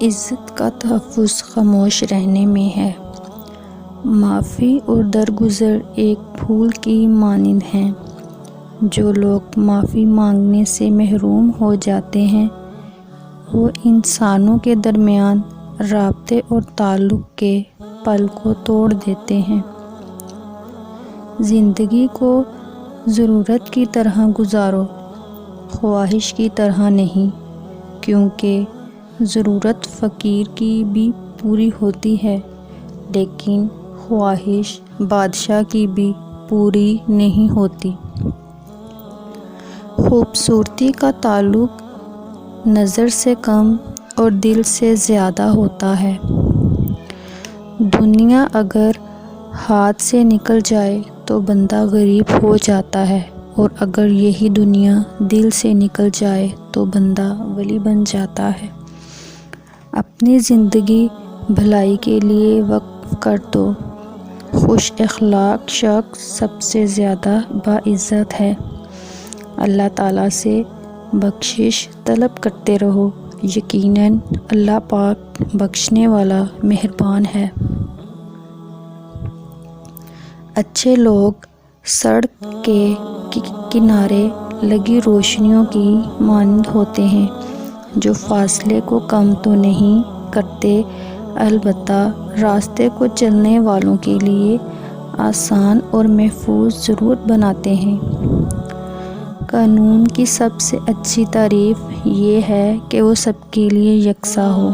عزت کا تحفظ خاموش رہنے میں ہے۔ معافی اور درگزر ایک پھول کی مانند ہیں۔ جو لوگ معافی مانگنے سے محروم ہو جاتے ہیں وہ انسانوں کے درمیان رابطے اور تعلق کے پل کو توڑ دیتے ہیں۔ زندگی کو ضرورت کی طرح گزارو، خواہش کی طرح نہیں، کیونکہ ضرورت فقیر کی بھی پوری ہوتی ہے لیکن خواہش بادشاہ کی بھی پوری نہیں ہوتی۔ خوبصورتی کا تعلق نظر سے کم اور دل سے زیادہ ہوتا ہے۔ دنیا اگر ہاتھ سے نکل جائے تو بندہ غریب ہو جاتا ہے، اور اگر یہی دنیا دل سے نکل جائے تو بندہ ولی بن جاتا ہے۔ اپنی زندگی بھلائی کے لیے وقف کر دو۔ خوش اخلاق شخص سب سے زیادہ باعزت ہے۔ اللہ تعالیٰ سے بخشش طلب کرتے رہو، یقیناً اللہ پاک بخشنے والا مہربان ہے۔ اچھے لوگ سڑک کے کنارے لگی روشنیوں کی مانند ہوتے ہیں جو فاصلے کو کم تو نہیں کرتے البتہ راستے کو چلنے والوں کے لیے آسان اور محفوظ ضرور بناتے ہیں۔ قانون کی سب سے اچھی تعریف یہ ہے کہ وہ سب کے لیے یکساں ہو۔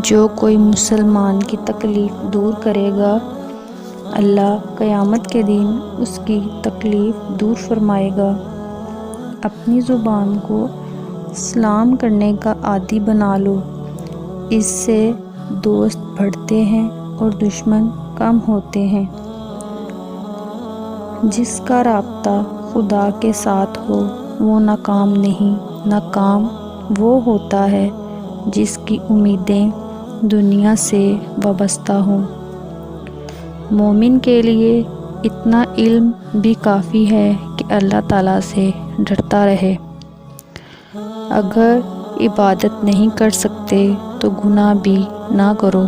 جو کوئی مسلمان کی تکلیف دور کرے گا اللہ قیامت کے دن اس کی تکلیف دور فرمائے گا۔ اپنی زبان کو سلام کرنے کا عادی بنا لو، اس سے دوست بڑھتے ہیں اور دشمن کم ہوتے ہیں۔ جس کا رابطہ خدا کے ساتھ ہو وہ ناکام نہیں، ناکام وہ ہوتا ہے جس کی امیدیں دنیا سے وابستہ ہوں۔ مومن کے لیے اتنا علم بھی کافی ہے کہ اللہ تعالیٰ سے ڈرتا رہے۔ اگر عبادت نہیں کر سکتے تو گناہ بھی نہ کرو۔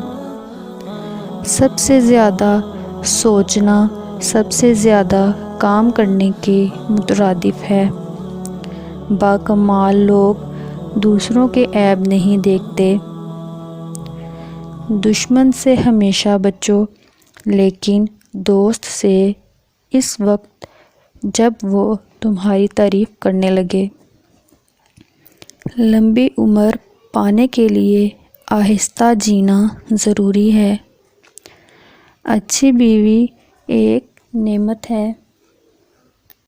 سب سے زیادہ سوچنا سب سے زیادہ کام کرنے کے مترادف ہے۔ باکمال لوگ دوسروں کے عیب نہیں دیکھتے۔ دشمن سے ہمیشہ بچو لیکن دوست سے اس وقت جب وہ تمہاری تعریف کرنے لگے۔ لمبی عمر پانے کے لیے آہستہ جینا ضروری ہے۔ اچھی بیوی ایک نعمت ہے